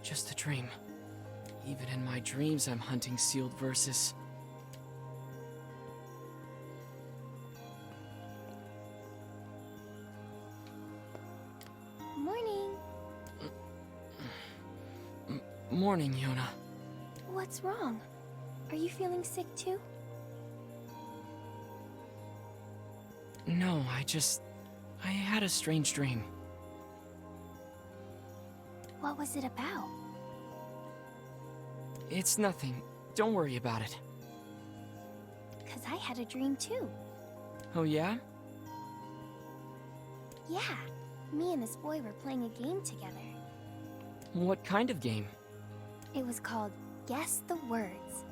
just a dream. Even in my dreams, I'm hunting sealed verses. Morning. Morning, Yona. What's wrong? Are you feeling sick too? No, I had a strange dream. What was it about? It's nothing. Don't worry about it. 'Cause I had a dream too. Oh yeah? Yeah, me and this boy were playing a game together. What kind of game? It was called Guess the Words.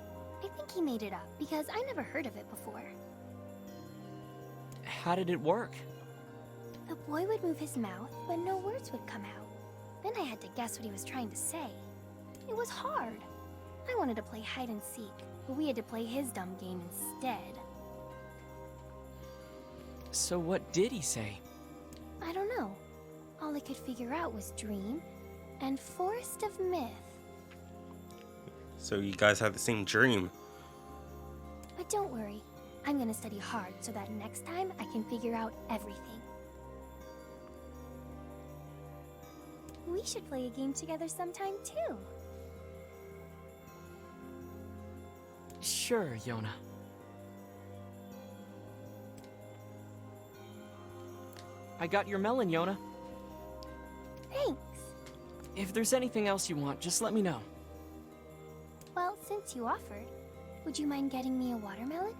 I think he made it up because I never heard of it before. How did it work? The boy would move his mouth, but no words would come out. Then I had to guess what he was trying to say. It was hard. I wanted to play hide and seek, but we had to play his dumb game instead. So what did he say? I don't know. All I could figure out was dream and forest of myth. So you guys had the same dream. But don't worry, I'm gonna study hard so that next time I can figure out everything. We should play a game together sometime too. Sure, Yona. I got your melon, Yona. Thanks. If there's anything else you want, just let me know. Well, since you offered, would you mind getting me a watermelon?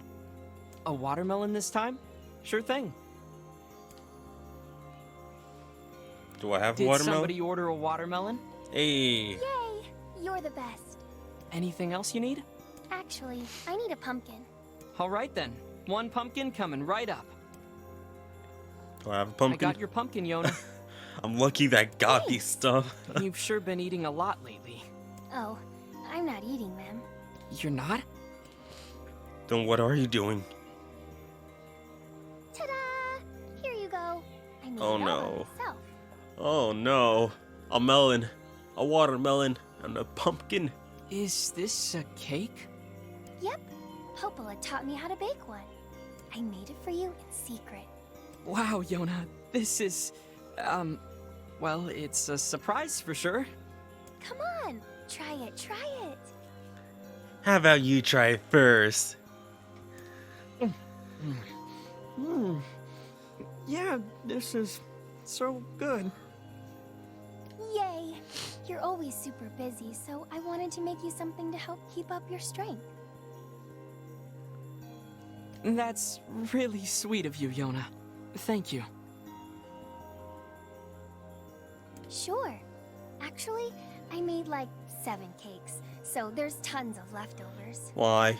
A watermelon this time? Sure thing. Do I have Did watermelon? somebody order a watermelon? Hey. Yay! You're the best. Anything else you need? Actually, I need a pumpkin. All right then. One pumpkin coming right up. Do I have a pumpkin? I got your pumpkin, Yona. I'm lucky that I got these stuff. You've sure been eating a lot lately. Oh, I'm not eating them. You're not? Then what are you doing? Ta-da! Here you go. I made Oh, it all no. by myself. Oh no. A melon, a watermelon, and a pumpkin. Is this a cake? Yep. Popola taught me how to bake one. I made it for you in secret. Wow, Yona. This is, well, it's a surprise for sure. Come on, try it, try it. How about you try it first? Yeah, this is so good. Yay! You're always super busy, so I wanted to make you something to help keep up your strength. That's really sweet of you, Yona. Thank you. Sure. Actually, I made like 7 cakes, so there's tons of leftovers. Why?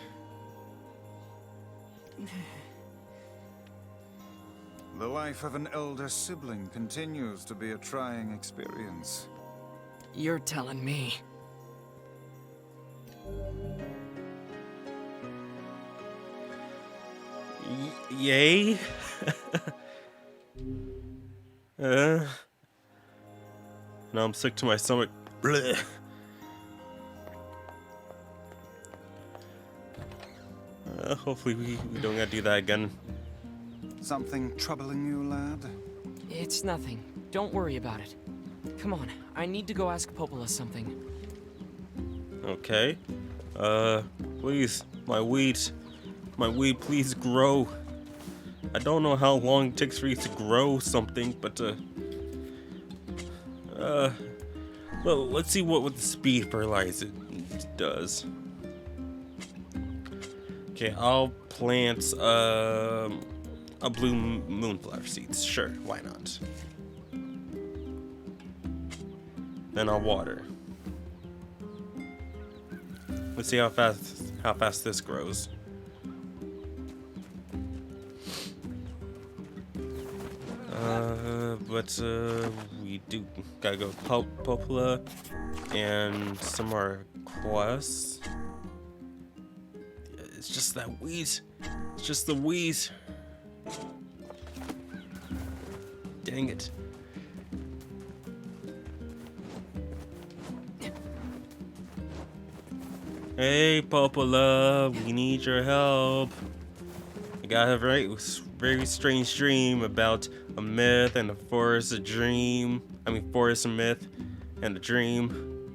The life of an elder sibling continues to be a trying experience. You're telling me. Yay? Now I'm sick to my stomach. Blech. Hopefully we don't gotta do that again. Something troubling you, lad? It's nothing. Don't worry about it. Come on, I need to go ask Popola something. Okay. Please, my weed, please grow. I don't know how long it takes for you to grow something, but, well, let's see what the speed fertilizer does. Okay, I'll plant, a blue moonflower seeds. Sure, why not? Then I'll water. Let's see how fast this grows. We do gotta go Popola and some more quests. It's just that wheeze. It's just the wheeze. Dang it. Hey, Popola, we need your help. I got a very strange dream about a myth and a forest, a dream. I mean, forest, a myth, and a dream.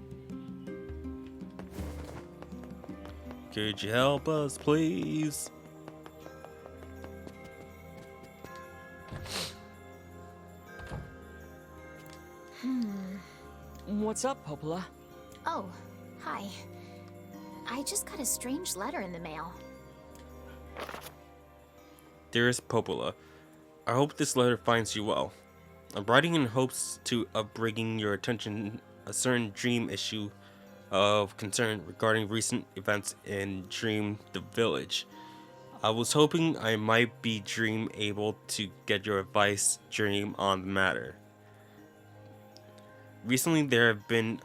Could you help us, please? What's up, Popola? Oh, hi. I just got a strange letter in the mail. Dearest Popola, I hope this letter finds you well. I'm writing in hopes of bringing your attention a certain dream issue of concern regarding recent events in Dream the Village. I was hoping I might be able to get your advice, Dream, on the matter. Recently, there have been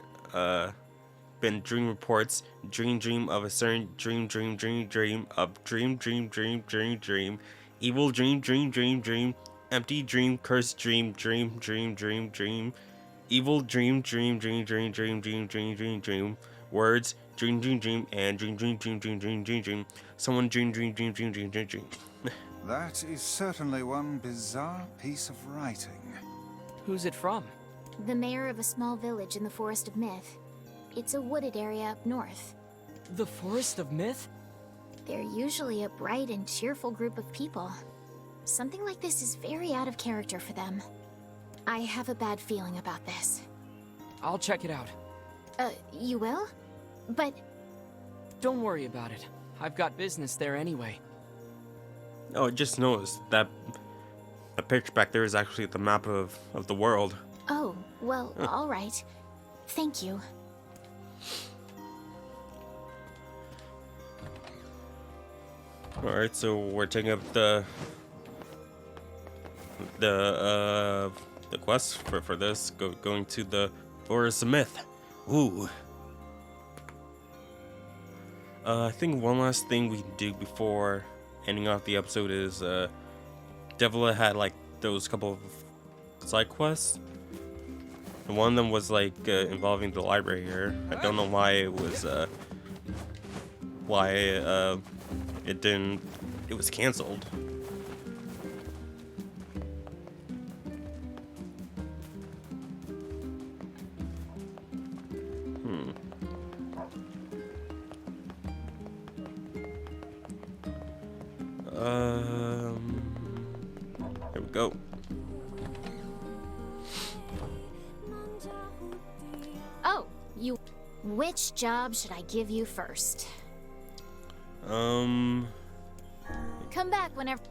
dream reports, dream of a certain dream of dream, evil dream, empty dream, cursed dream, evil dream, words, dream, and dream, someone dream. That is certainly one bizarre piece of writing. Who's it from? The mayor of a small village in the Forest of Myth. It's a wooded area up north. The Forest of Myth? They're usually a bright and cheerful group of people. Something like this is very out of character for them. I have a bad feeling about this. I'll check it out. You will? But Don't worry about it. I've got business there anyway. Oh, I just noticed that the picture back there is actually the map of the world. oh, well, all right. Thank you. Alright, so we're taking up the quest for this, going to the Forest of Myth. Ooh. I think one last thing we can do before ending off the episode is Devila had like those couple of side quests. And one of them was like involving the library here. I don't know why it was it was canceled. Here we go. Oh, you... Which job should I give you first? Come back whenever...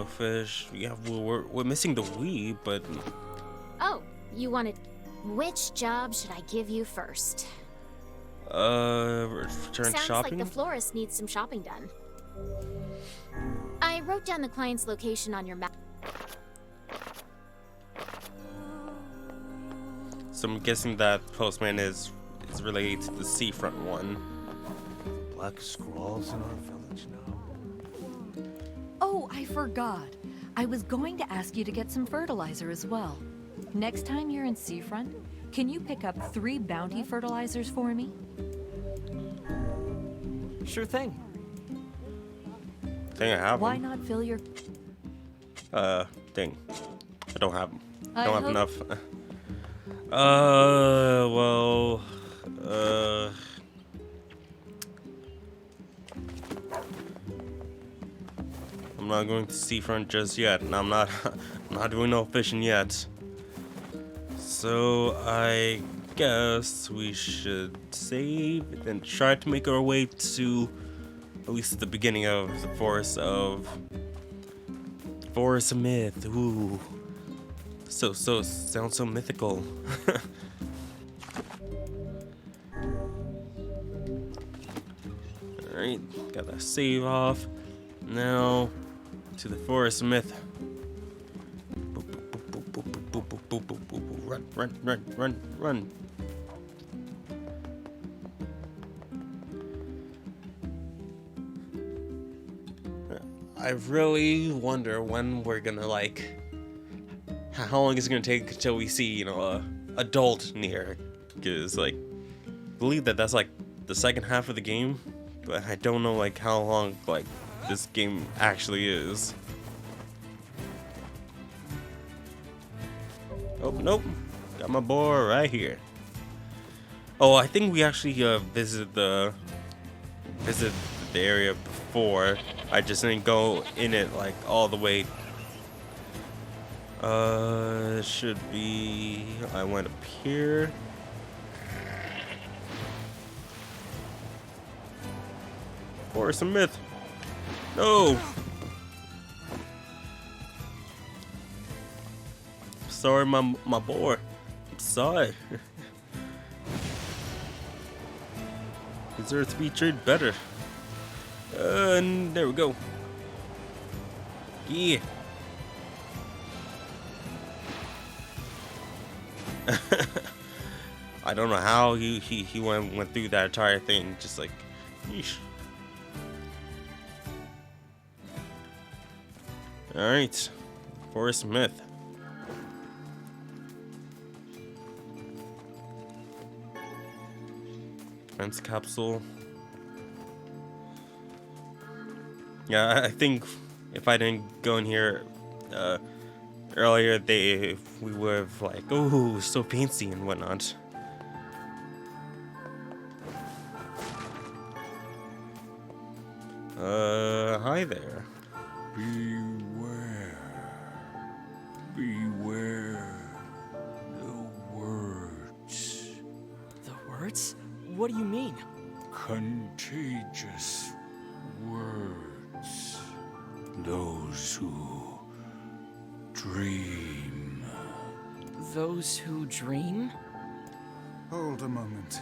Fish. Yeah, we're missing the we, but Oh, you wanted... Which job should I give you first? return Sounds shopping. like the florist needs some shopping done. I wrote down the client's location on your map. So I'm guessing that postman is related to the seafront one. Black scrawls in our village now. Oh, I forgot. I was going to ask you to get some fertilizer as well. Next time you're in Seafront, can you pick up 3 bounty fertilizers for me? Sure thing. Thing I have Why them. not fill your... Thing. I don't have them. I Don't have hope- enough. Well, I'm not going to seafront just yet, and I'm not doing no fishing yet. So I guess we should save and try to make our way to at least the beginning of the Forest of Myth. Ooh. So sounds so mythical. Alright, got that save off. Now to the Forest of Myth. Run. I really wonder when we're gonna like, how long is it gonna take until we see, you know, adult NieR? Because like, I believe that that's like the second half of the game, but I don't know like how long like this game actually is. Oh nope, got my boy right here. Oh, I think we actually visited the area before. I just didn't go in it like all the way. Should be. I went up here. Or some myth. No. Sorry, my boy. I'm sorry. Deserves to be treated better. And there we go. Yeah. I don't know how he went through that entire thing, just like, yeesh. All right, Forest Myth. Defense capsule. Yeah, I think if I didn't go in here earlier, we would have like, oh, so fancy and whatnot. Hi there. Beware. Beware the words. The words? What do you mean? Contagious words. Those who dream. Those who dream? Hold a moment.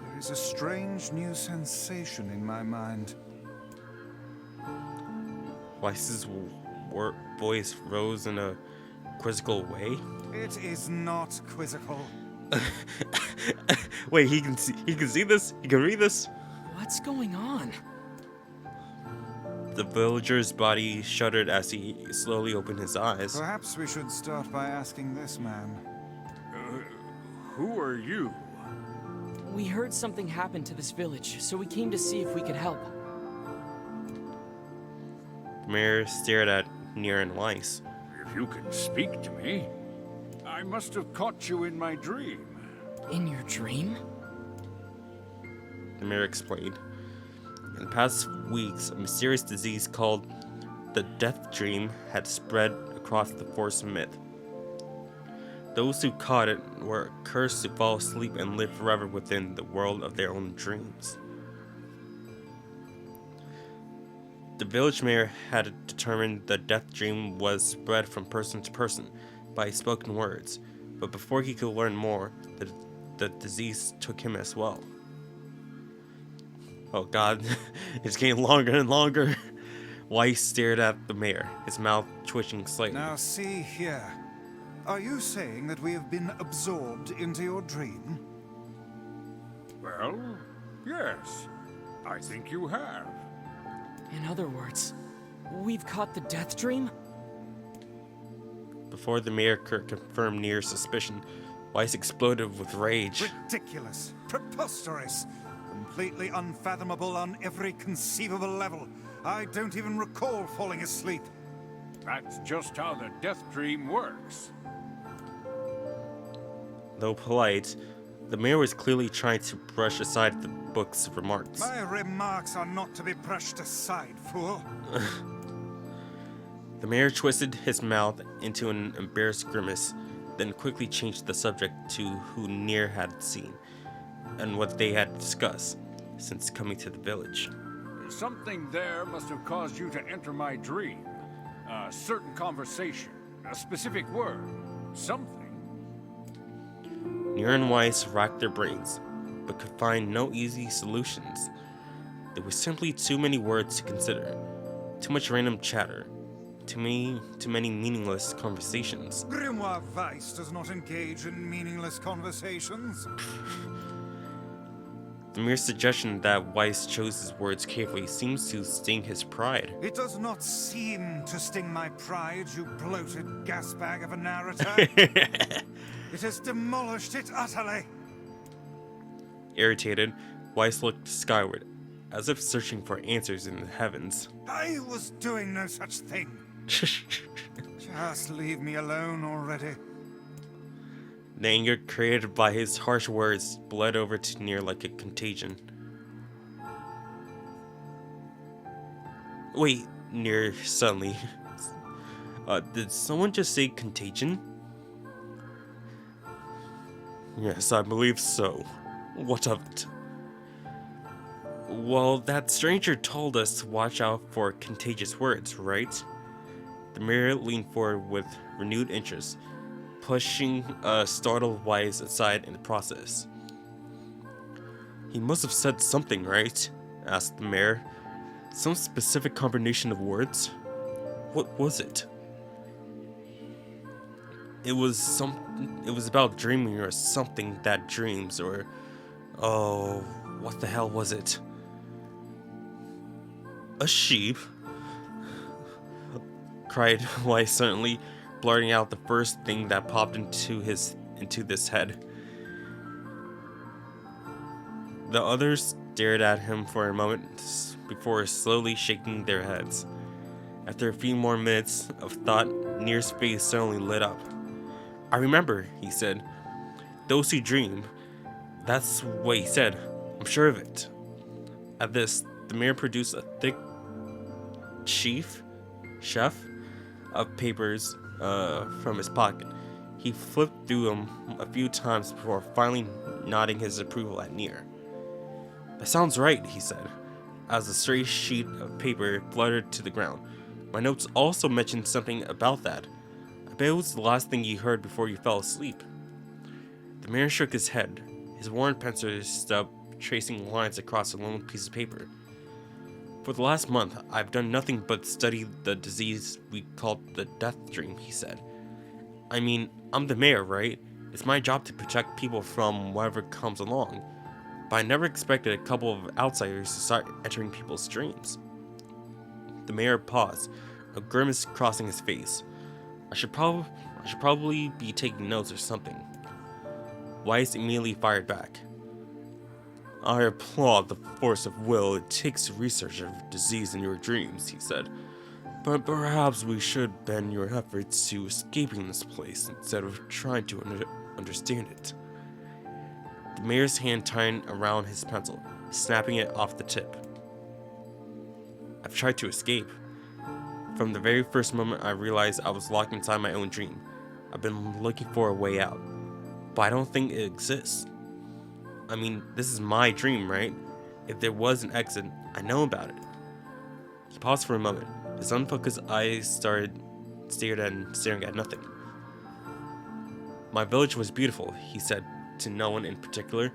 There is a strange new sensation in my mind. Weiss's voice rose in a quizzical way. It is not quizzical. Wait, he can see this? He can read this? What's going on? The villager's body shuddered as he slowly opened his eyes. Perhaps we should start by asking this man. Who are you? We heard something happened to this village, so we came to see if we could help. The mayor stared at NieR and Weiss. If you can speak to me, I must have caught you in my dream. In your dream? The mayor explained. In the past weeks, a mysterious disease called the Death Dream had spread across the Forest Myth. Those who caught it were cursed to fall asleep and live forever within the world of their own dreams. The village mayor had determined the Death Dream was spread from person to person by spoken words, but before he could learn more, the disease took him as well. Oh god, it's getting longer and longer. Weiss stared at the mayor, his mouth twitching slightly. Now see here. Are you saying that we have been absorbed into your dream? Well, yes. I think you have. In other words, we've caught the Death Dream? Before the mayor could confirm NieR's suspicion, Weiss exploded with rage. Ridiculous. Preposterous. Completely unfathomable on every conceivable level. I don't even recall falling asleep. That's just how the Death Dream works. Though polite, the mayor was clearly trying to brush aside the book's remarks. My remarks are not to be brushed aside, fool. The mayor twisted his mouth into an embarrassed grimace, then quickly changed the subject to who NieR had seen, and what they had discussed since coming to the village. Something there must have caused you to enter my dream. A certain conversation, a specific word, something. NieR and Weiss racked their brains, but could find no easy solutions. There were simply too many words to consider, too much random chatter, too many meaningless conversations. Grimoire Weiss does not engage in meaningless conversations. The mere suggestion that Weiss chose his words carefully seems to sting his pride. It does not seem to sting my pride, you bloated gasbag of a narrator. It has demolished it utterly. Irritated, Weiss looked skyward, as if searching for answers in the heavens. I was doing no such thing. Just leave me alone already. The anger created by his harsh words bled over to NieR like a contagion. Wait, NieR suddenly. Did someone just say contagion? Yes, I believe so. What of it? Well, that stranger told us to watch out for contagious words, right? The mirror leaned forward with renewed interest, pushing a startled Weiss aside in the process. He must have said something, right? Asked the mayor. Some specific combination of words? What was it? It was about dreaming or something that dreams, or oh, what the hell was it? A sheep? Cried Weiss suddenly, blurting out the first thing that popped into this head. The others stared at him for a moment before slowly shaking their heads. After a few more minutes of thought, NieR's face suddenly lit up. I remember, he said. Those who dream. That's what he said. I'm sure of it. At this, the mayor produced a thick sheaf of papers from his pocket. He flipped through them a few times before finally nodding his approval at NieR. That sounds right, he said, as a stray sheet of paper fluttered to the ground. My notes also mentioned something about that. I bet it was the last thing you heard before you fell asleep. The mayor shook his head, his worn pencil stub tracing lines across a lone piece of paper. For the last month, I've done nothing but study the disease we call the death dream, he said. I mean, I'm the mayor, right? It's my job to protect people from whatever comes along. But I never expected a couple of outsiders to start entering people's dreams. The mayor paused, a grimace crossing his face. I should probably be taking notes or something. Weiss immediately fired back. I applaud the force of will it takes to research a disease in your dreams, he said. But perhaps we should bend your efforts to escaping this place instead of trying to understand it. The mayor's hand tightened around his pencil, snapping it off the tip. I've tried to escape. From the very first moment I realized I was locked inside my own dream, I've been looking for a way out. But I don't think it exists. I mean, this is my dream, right? If there was an exit, I know about it. He paused for a moment. His unfocused eyes staring at nothing. My village was beautiful, he said to no one in particular,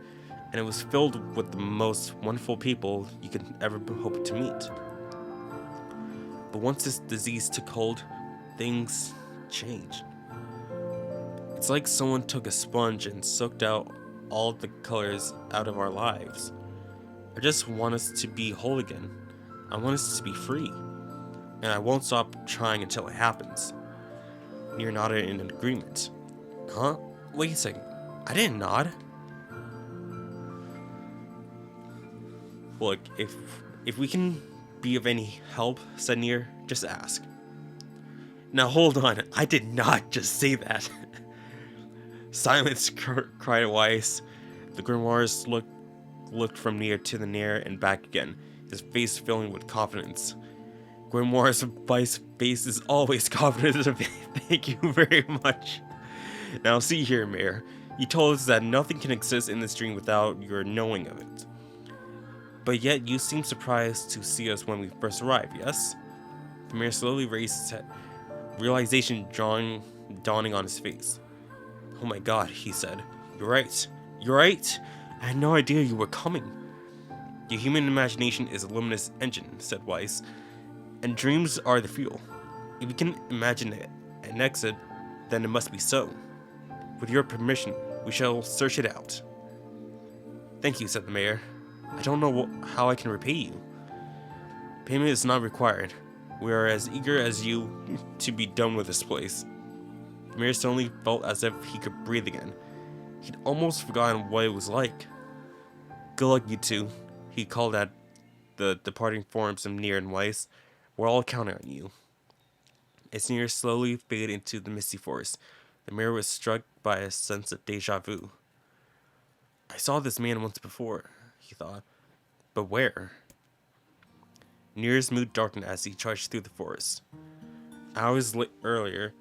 and it was filled with the most wonderful people you could ever hope to meet. But once this disease took hold, things changed. It's like someone took a sponge and soaked out all the colors out of our lives. I just want us to be whole again. I want us to be free. And I won't stop trying until it happens. NieR nodded in agreement. Huh? Wait a second. I didn't nod. Look, if we can be of any help, said NieR, just ask. Now hold on, I did not just say that. Silence, cried Weiss. The grimoires looked from NieR to the NieR and back again, his face filling with confidence. Grimoire's Weiss' face is always confident. Thank you very much. Now see here, Mayor. You told us that nothing can exist in this dream without your knowing of it. But yet you seem surprised to see us when we first arrived, yes? The mayor slowly raised his head, realization dawning on his face. Oh my god, he said. You're right. You're right. I had no idea you were coming. The human imagination is a luminous engine, said Weiss, and dreams are the fuel. If we can imagine an exit, then it must be so. With your permission, we shall search it out. Thank you, said the mayor. I don't know how I can repay you. Payment is not required. We are as eager as you to be done with this place. Mir suddenly felt as if he could breathe again. He'd almost forgotten what it was like. Good luck, you two, he called at the departing forms of NieR and Weiss. We're all counting on you. As NieR slowly faded into the misty forest, the mirror was struck by a sense of deja vu. I saw this man once before, he thought. But where? NieR's mood darkened as he trudged through the forest. Hours earlier,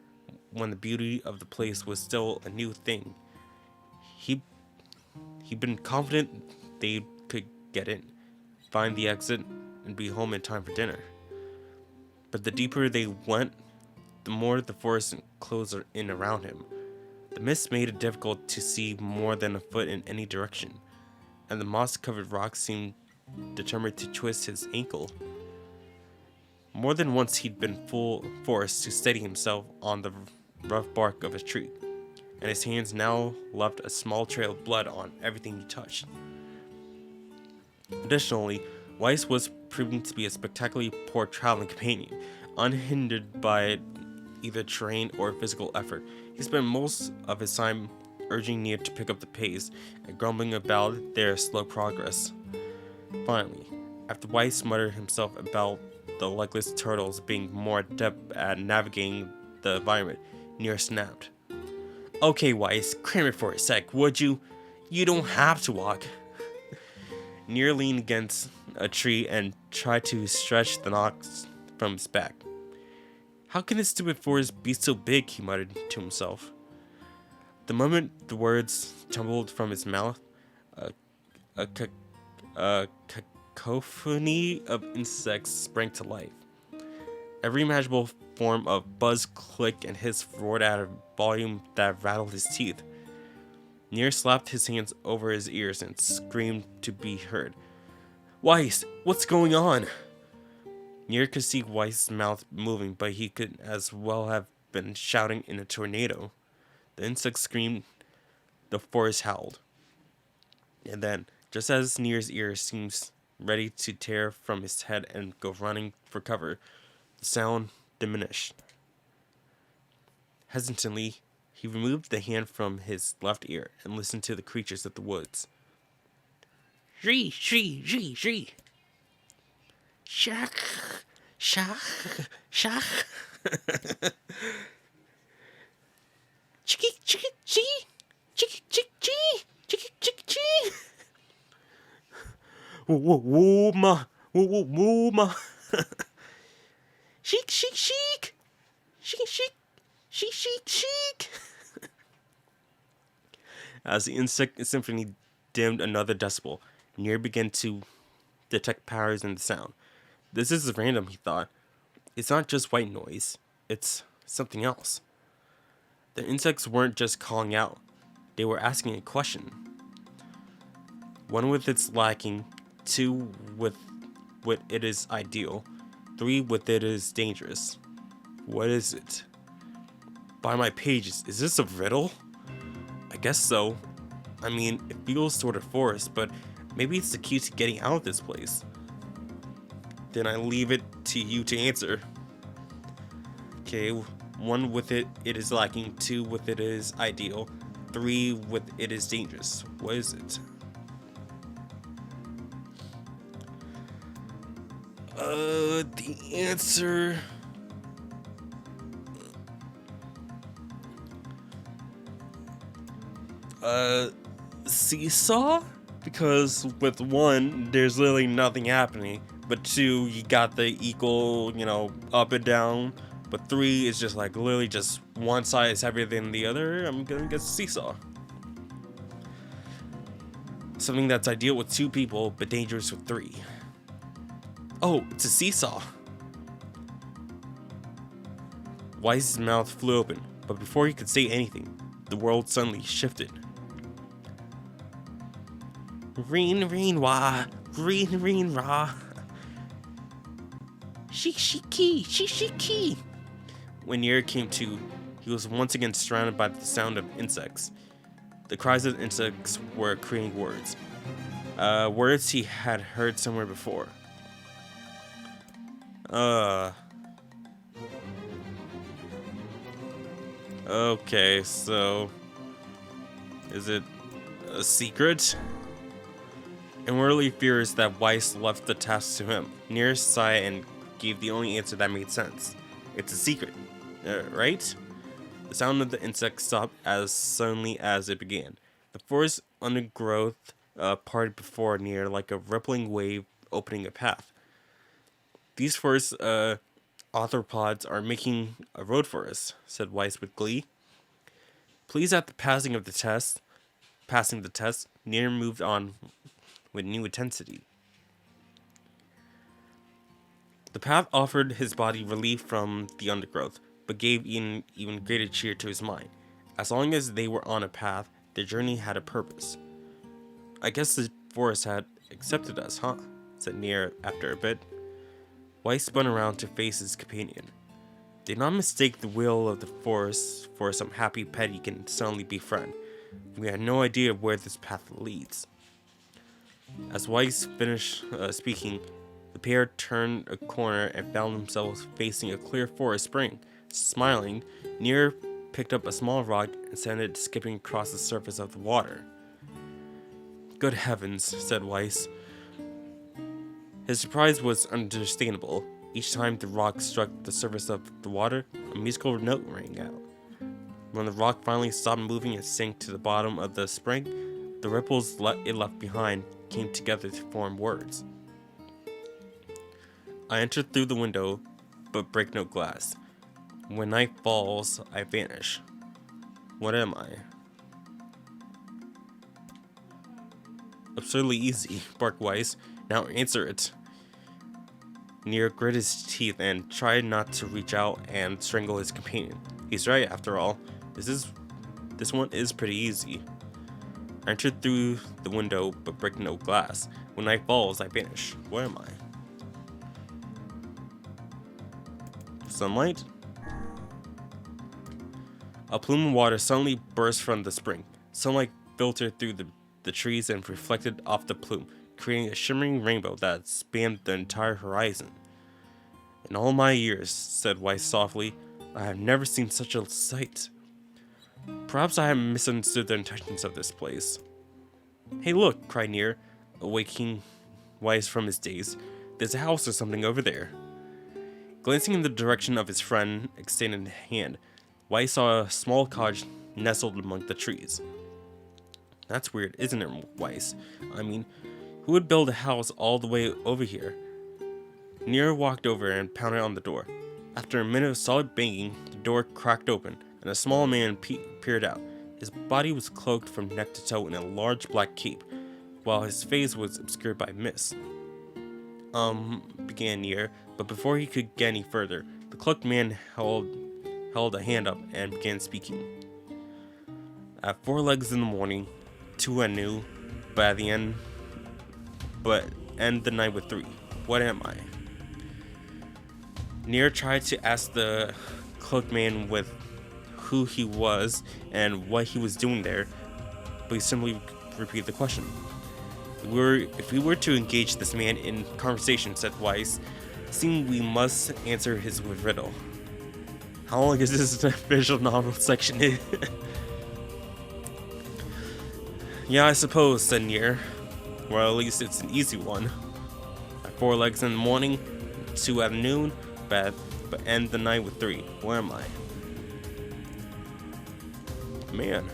when the beauty of the place was still a new thing, he'd been confident they could get in, find the exit, and be home in time for dinner. But the deeper they went, the more the forest closed in around him. The mist made it difficult to see more than a foot in any direction, and the moss-covered rocks seemed determined to twist his ankle. More than once he'd been forced to steady himself on the rough bark of a tree, and his hands now left a small trail of blood on everything he touched. Additionally, Weiss was proving to be a spectacularly poor traveling companion, unhindered by either terrain or physical effort. He spent most of his time urging NieR to pick up the pace and grumbling about their slow progress. Finally, after Weiss muttered himself about the luckless turtles being more adept at navigating the environment, NieR snapped. Okay, Weiss, cram it for a sec, would you? You don't have to walk. NieR leaned against a tree and tried to stretch the knots from his back. How can this stupid forest be so big? He muttered to himself. The moment the words tumbled from his mouth, a cacophony of insects sprang to life. Every imaginable form of buzz, click, and hiss roared at a volume that rattled his teeth. NieR slapped his hands over his ears and screamed to be heard. Weiss, what's going on? NieR could see Weiss's mouth moving, but he could as well have been shouting in a tornado. The insects screamed, the forest howled. And then, just as NieR's ear seemed ready to tear from his head and go running for cover, the sound diminished. Hesitantly, he removed the hand from his left ear and listened to the creatures of the woods. Shee, shee, shee, shee. Shak, shak, shak. Chicky, chicky, chee. Chicky, chicky, chee. Chicky, chicky, chee. Whoa, ma. Whoa, ma. Chic, chic, chic. Chic, chic. Chic, chic, chic. As the insect symphony dimmed another decibel, NieR began to detect patterns in the sound. This is random, he thought. It's not just white noise. It's something else. The insects weren't just calling out. They were asking a question. One with its lacking, two with what it is ideal, three with it is dangerous. What is it? By my pages, is this a riddle? I guess so. I mean, it feels sort of forced, but maybe it's the key to getting out of this place. Then I leave it to you to answer. Okay, one with it is lacking, two with it is ideal, three with it is dangerous. What is it? The answer... seesaw? Because with one, there's literally nothing happening. But two, you got the equal, up and down. But three is just like literally just one side is heavier than the other. I'm gonna guess seesaw. Something that's ideal with two people, but dangerous with three. Oh, it's a seesaw. Weiss's mouth flew open, but before he could say anything, the world suddenly shifted. Reen, reen, wah. Reen, reen, rah. She. When NieR came to, he was once again surrounded by the sound of insects. The cries of insects were creating words. Words he had heard somewhere before. Okay, so is it a secret? Inwardly furious that Weiss left the task to him, NieR sighed and gave the only answer that made sense. It's a secret, right? The sound of the insect stopped as suddenly as it began. The forest undergrowth parted before NieR like a rippling wave opening a path. These forest arthropods are making a road for us, said Weiss with glee. Pleased at the passing the test, NieR moved on with new intensity. The path offered his body relief from the undergrowth, but gave even greater cheer to his mind. As long as they were on a path, their journey had a purpose. I guess the forest had accepted us, huh? Said NieR after a bit. Weiss spun around to face his companion. Did not mistake the will of the forest for some happy pet he can suddenly befriend. We had no idea where this path leads. As Weiss finished speaking, the pair turned a corner and found themselves facing a clear forest spring. Smiling, NieR picked up a small rock and sent it skipping across the surface of the water. Good heavens, said Weiss. His surprise was understandable. Each time the rock struck the surface of the water, a musical note rang out. When the rock finally stopped moving and sank to the bottom of the spring, the ripples it left behind came together to form words. I entered through the window, but break no glass. When night falls, I vanish. What am I? Absurdly easy, barked Weiss. Now answer it. NieR grit his teeth and tried not to reach out and strangle his companion. He's right, after all. This one is pretty easy. I entered through the window, but break no glass. When night falls, I vanish. Where am I? Sunlight? A plume of water suddenly burst from the spring. Sunlight filtered through the trees and reflected off the plume, creating a shimmering rainbow that spanned the entire horizon. In all my years, said Weiss softly, I have never seen such a sight. Perhaps I have misunderstood the intentions of this place. Hey look, cried NieR, awaking Weiss from his daze. There's a house or something over there. Glancing in the direction of his friend extended hand, Weiss saw a small cottage nestled among the trees. That's weird, isn't it, Weiss? I mean, who would build a house all the way over here? NieR walked over and pounded on the door. After a minute of solid banging, the door cracked open, and a small man peered out. His body was cloaked from neck to toe in a large black cape, while his face was obscured by mist. Began NieR, but before he could get any further, the cloaked man held a hand up and began speaking. At 4 legs in the morning, 2 at noon, but end the night with 3. What am I? NieR tried to ask the cloaked man with who he was and what he was doing there, but he simply repeated the question. If we were to engage this man in conversation, said Weiss, it seemed we must answer his riddle. How long is this official novel section? Yeah, I suppose, said NieR. Well, at least it's an easy one. At 4 legs in the morning, 2 at noon, but end the night with 3. Where am I? Man.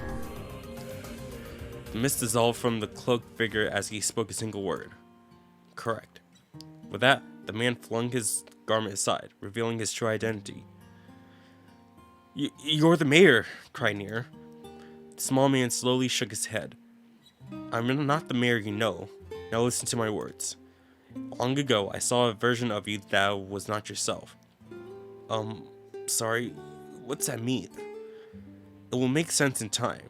The mist dissolved from the cloaked figure as he spoke a single word. Correct. With that, the man flung his garment aside, revealing his true identity. You're the mayor, cried NieR. The small man slowly shook his head. I'm not the mayor you know. Now listen to my words. Long ago, I saw a version of you that was not yourself. Sorry, what's that mean? It will make sense in time.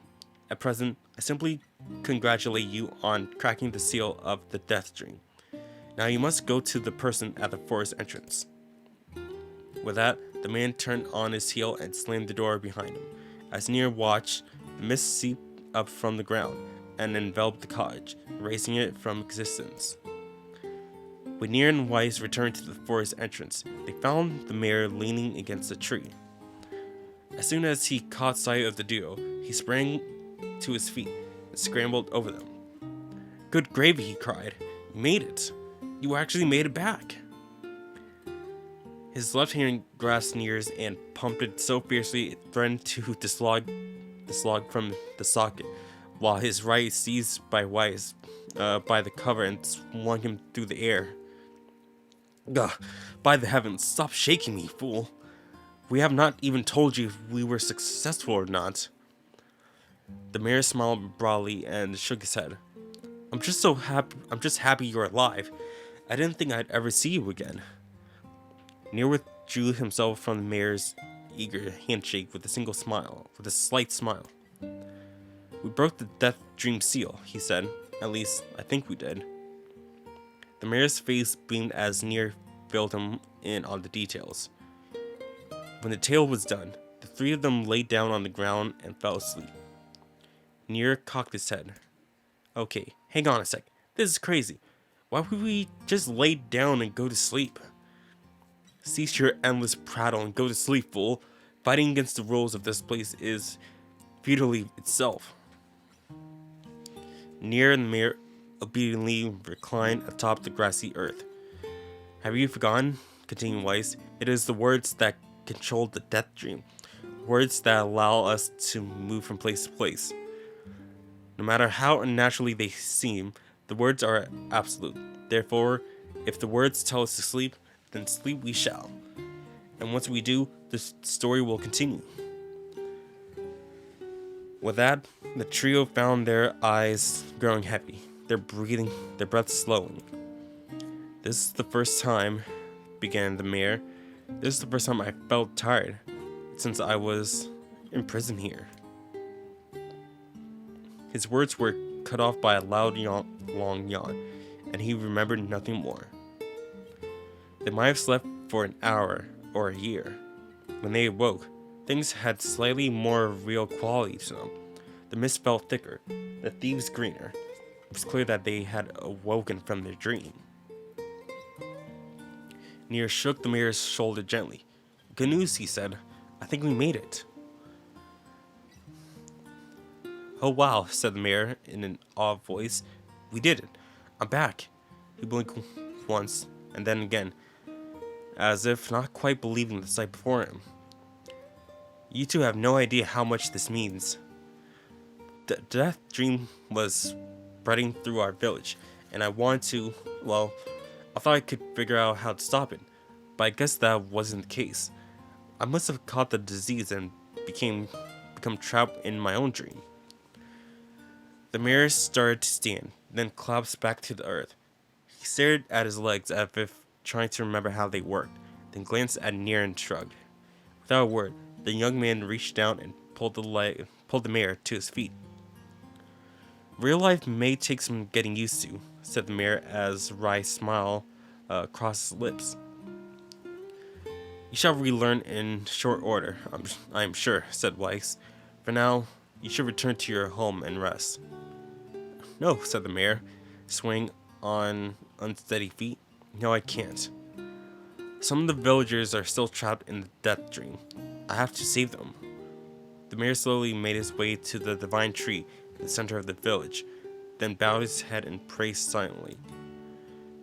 At present, I simply congratulate you on cracking the seal of the death dream. Now you must go to the person at the forest entrance. With that, the man turned on his heel and slammed the door behind him. As NieR watched, the mist seeped up from the ground. and enveloped the cottage, erasing it from existence. When NieR and Weiss returned to the forest entrance, they found the mayor leaning against a tree. As soon as he caught sight of the duo, he sprang to his feet and scrambled over them. "Good gravy," he cried. "You made it. You actually made it back." His left hand grasped NieR's and pumped it so fiercely it threatened to dislodge from the socket, while his right seized by Weiss by the cover and swung him through the air. "Ugh, by the heavens, stop shaking me, fool. We have not even told you if we were successful or not." The mayor smiled broadly and shook his head. I'm just happy you're alive. I didn't think I'd ever see you again." NieR withdrew himself from the mayor's eager handshake with a slight smile. "We broke the death dream seal," he said. "At least, I think we did." The mayor's face beamed as NieR filled him in on the details. When the tale was done, the three of them laid down on the ground and fell asleep. NieR cocked his head. "Okay, hang on a sec. This is crazy. Why would we just lay down and go to sleep?" "Cease your endless prattle and go to sleep, fool. Fighting against the rules of this place is futility itself." NieR and the mayor obediently reclined atop the grassy earth. "Have you forgotten?" continued Weiss. "It is the words that control the death dream. Words that allow us to move from place to place. No matter how unnaturally they seem, the words are absolute. Therefore, if the words tell us to sleep, then sleep we shall. And once we do, the story will continue." With that, the trio found their eyes growing heavy, their breath slowing. "This is the first time," began the mayor. "This is the first time I felt tired since I was in prison here." His words were cut off by a loud long yawn, and he remembered nothing more. They might have slept for an hour or a year. When they awoke, things had slightly more real quality to them. The mist felt thicker, the thieves greener. It was clear that they had awoken from their dream. NieR shook the mayor's shoulder gently. "Good news," he said. "I think we made it." "Oh wow," said the mayor in an awed voice. "We did it. I'm back." He blinked once, and then again, as if not quite believing the sight before him. "You two have no idea how much this means. The death dream was spreading through our village, and I wanted to, well, I thought I could figure out how to stop it, but I guess that wasn't the case. I must have caught the disease and become trapped in my own dream." The mayor started to stand, then collapsed back to the earth. He stared at his legs as if trying to remember how they worked, then glanced at NieR and shrugged. Without a word, the young man reached down and pulled the mayor to his feet. "Real life may take some getting used to," said the mayor as a wry smile crossed his lips. "You shall relearn in short order, I am sure," said Weiss. "For now, you should return to your home and rest." "No," said the mayor, swaying on unsteady feet. "No, I can't. Some of the villagers are still trapped in the death dream. I have to save them." The mayor slowly made his way to the divine tree in the center of the village, then bowed his head and prayed silently.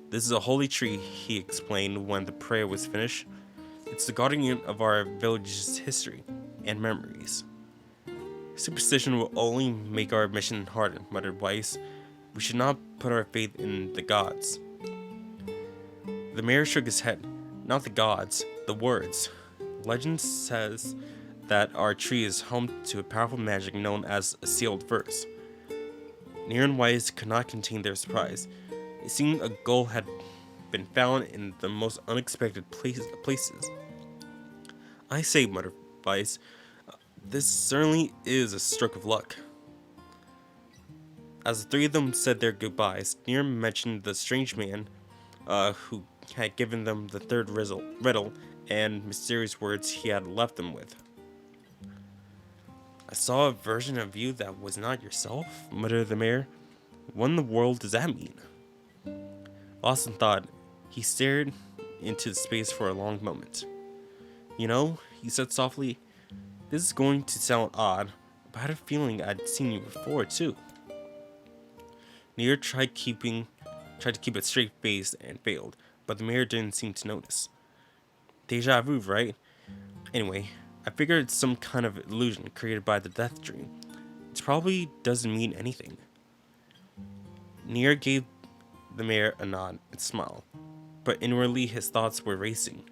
"This is a holy tree," he explained when the prayer was finished. "It's the guardian of our village's history and memories." "Superstition will only make our mission harder," muttered Weiss. "We should not put our faith in the gods." The mayor shook his head. "Not the gods, the words. Legend says that our tree is home to a powerful magic known as a sealed verse." NieR and Weiss could not contain their surprise. It seemed a goal had been found in the most unexpected places. "I say," muttered Weiss, "this certainly is a stroke of luck." As the three of them said their goodbyes, NieR mentioned the strange man who had given them the third riddle and mysterious words he had left them with. "I saw a version of you that was not yourself, muttered the mayor. What in the world does that mean? Lost in thought, he stared into space for a long moment. You know, he said softly, this is going to sound odd, but I had a feeling I'd seen you before too. NieR tried to keep a straight face and failed, but the mayor didn't seem to notice. Deja vu, right? Anyway, I figured it's some kind of illusion created by the death dream. It probably doesn't mean anything. NieR gave the mayor a nod and smile, but inwardly his thoughts were racing.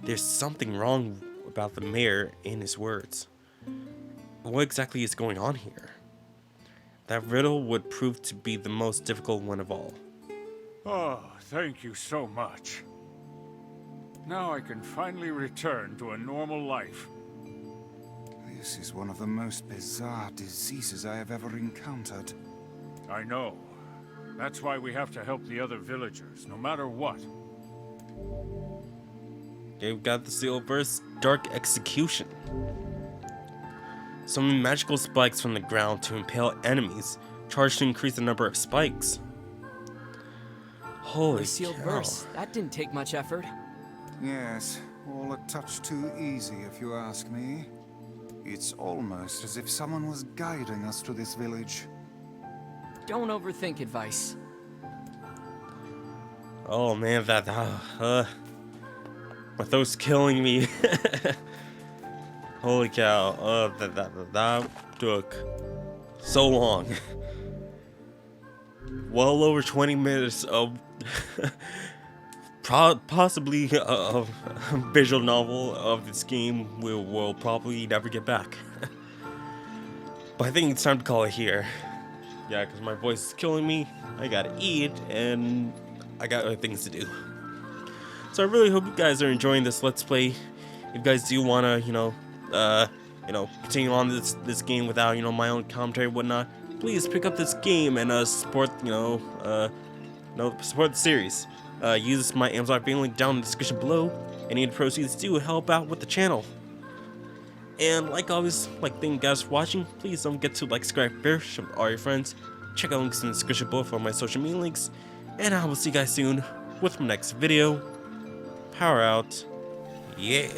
There's something wrong about the mayor and his words. What exactly is going on here? That riddle would prove to be the most difficult one of all. Oh, thank you so much. Now I can finally return to a normal life. This is one of the most bizarre diseases I have ever encountered. I know. That's why we have to help the other villagers, no matter what. They've got the Silver's Dark Execution. Summon magical spikes from the ground to impale enemies, charged to increase the number of spikes. Holy The sealed cow. verse. That didn't take much effort. Yes, all a touch too easy if you ask me. It's almost as if someone was guiding us to this village. Don't overthink advice. Oh man, my throat's killing me. Holy cow, that took so long. Well over 20 minutes of possibly a visual novel of this game we'll probably never get back. But I think it's time to call it here. Yeah, because my voice is killing me, I gotta eat, and I got other things to do. So I really hope you guys are enjoying this Let's Play. If you guys do wanna, continue on this game without, my own commentary and whatnot, please pick up this game and support, support the series. Use my Amazon affiliate link down in the description below. Any of the proceeds do help out with the channel. And like always, thank you guys for watching. Please don't forget to subscribe, share with all your friends. Check out links in the description below for my social media links. And I will see you guys soon with my next video. Power out. Yeah.